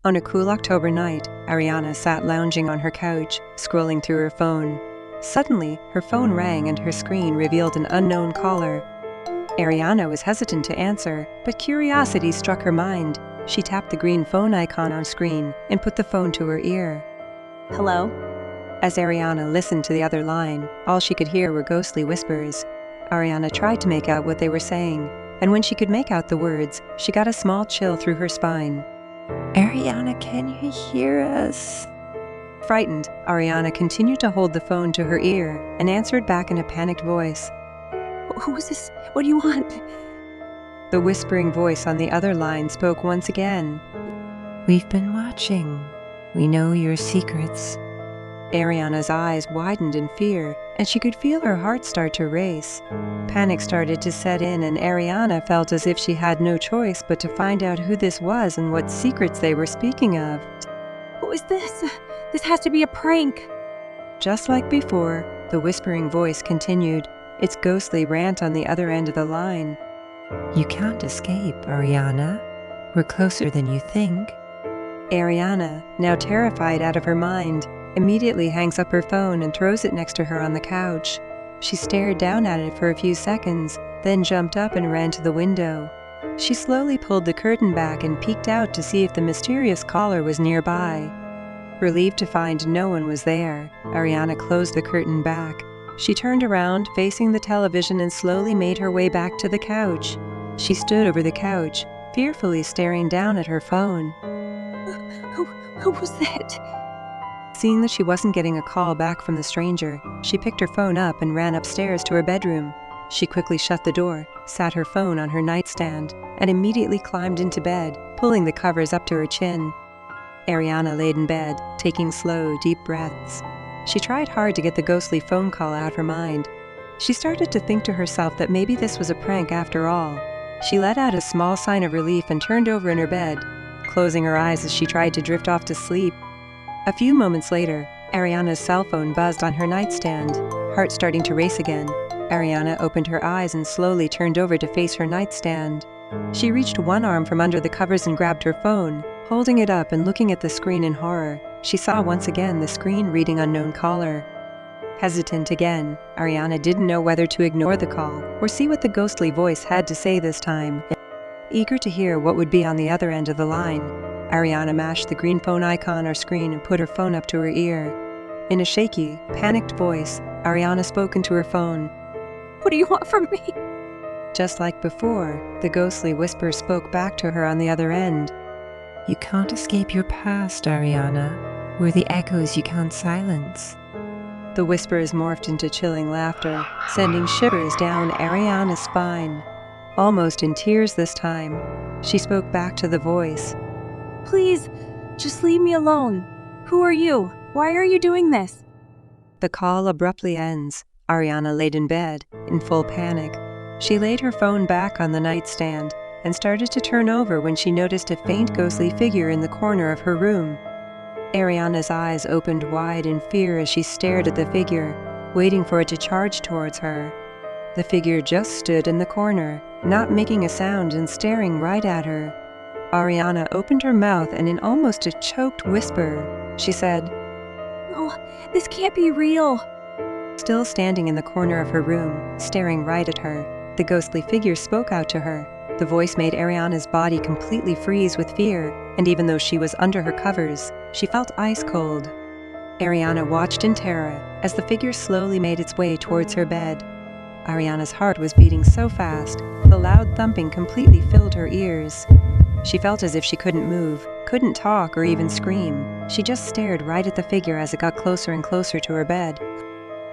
On a cool October night, Ariana sat lounging on her couch, scrolling through her phone. Suddenly, her phone rang and her screen revealed an unknown caller. Ariana was hesitant to answer, but curiosity struck her mind. She tapped the green phone icon on screen and put the phone to her ear. Hello? As Ariana listened to the other line, all she could hear were ghostly whispers. Ariana tried to make out what they were saying, and when she could make out the words, she got a small chill through her spine. Ariana, can you hear us? Frightened, Ariana continued to hold the phone to her ear and answered back in a panicked voice. Who is this? What do you want? The whispering voice on the other line spoke once again. We've been watching. We know your secrets. Ariana's eyes widened in fear, and she could feel her heart start to race. Panic started to set in, and Ariana felt as if she had no choice but to find out who this was and what secrets they were speaking of. Who is this? This has to be a prank. Just like before, the whispering voice continued, its ghostly rant on the other end of the line. You can't escape, Ariana. We're closer than you think. Ariana, now terrified out of her mind, immediately hangs up her phone and throws it next to her on the couch. She stared down at it for a few seconds, then jumped up and ran to the window. She slowly pulled the curtain back and peeked out to see if the mysterious caller was nearby. Relieved to find no one was there, Ariana closed the curtain back. She turned around, facing the television, and slowly made her way back to the couch. She stood over the couch, fearfully staring down at her phone. Who was that? Seeing that she wasn't getting a call back from the stranger, she picked her phone up and ran upstairs to her bedroom. She quickly shut the door, sat her phone on her nightstand, and immediately climbed into bed, pulling the covers up to her chin. Ariana laid in bed, taking slow, deep breaths. She tried hard to get the ghostly phone call out of her mind. She started to think to herself that maybe this was a prank after all. She let out a small sign of relief and turned over in her bed, closing her eyes as she tried to drift off to sleep. A few moments later, Ariana's cell phone buzzed on her nightstand, heart starting to race again. Ariana opened her eyes and slowly turned over to face her nightstand. She reached one arm from under the covers and grabbed her phone. Holding it up and looking at the screen in horror, she saw once again the screen reading unknown caller. Hesitant again, Ariana didn't know whether to ignore the call or see what the ghostly voice had to say this time. Eager to hear what would be on the other end of the line, Ariana mashed the green phone icon on her screen and put her phone up to her ear. In a shaky, panicked voice, Ariana spoke into her phone. What do you want from me? Just like before, the ghostly whisper spoke back to her on the other end. You can't escape your past, Ariana. We're the echoes you can't silence. The whispers morphed into chilling laughter, sending shivers down Ariana's spine. Almost in tears this time, she spoke back to the voice. Please, just leave me alone. Who are you? Why are you doing this? The call abruptly ends. Ariana laid in bed, in full panic. She laid her phone back on the nightstand and started to turn over when she noticed a faint ghostly figure in the corner of her room. Ariana's eyes opened wide in fear as she stared at the figure, waiting for it to charge towards her. The figure just stood in the corner, not making a sound and staring right at her. Ariana opened her mouth and in almost a choked whisper, she said, No, this can't be real. Still standing in the corner of her room, staring right at her, the ghostly figure spoke out to her. The voice made Ariana's body completely freeze with fear, and even though she was under her covers, she felt ice cold. Ariana watched in terror as the figure slowly made its way towards her bed. Ariana's heart was beating so fast, the loud thumping completely filled her ears. She felt as if she couldn't move, couldn't talk or even scream. She just stared right at the figure as it got closer and closer to her bed.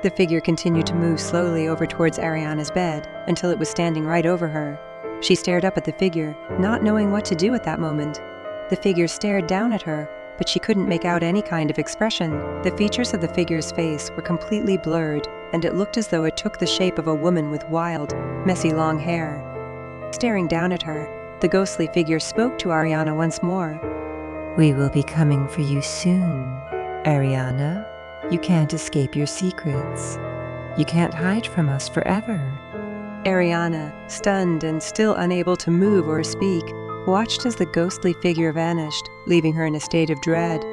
The figure continued to move slowly over towards Ariana's bed until it was standing right over her. She stared up at the figure, not knowing what to do at that moment. The figure stared down at her, but she couldn't make out any kind of expression. The features of the figure's face were completely blurred, and it looked as though it took the shape of a woman with wild, messy long hair. Staring down at her, the ghostly figure spoke to Ariana once more. We will be coming for you soon, Ariana. You can't escape your secrets. You can't hide from us forever. Ariana, stunned and still unable to move or speak, watched as the ghostly figure vanished, leaving her in a state of dread.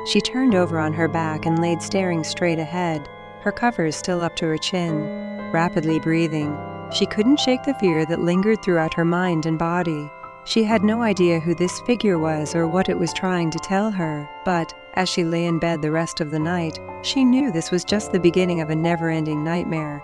She turned over on her back and laid staring straight ahead, her covers still up to her chin, rapidly breathing. She couldn't shake the fear that lingered throughout her mind and body. She had no idea who this figure was or what it was trying to tell her, but as she lay in bed the rest of the night, she knew this was just the beginning of a never-ending nightmare.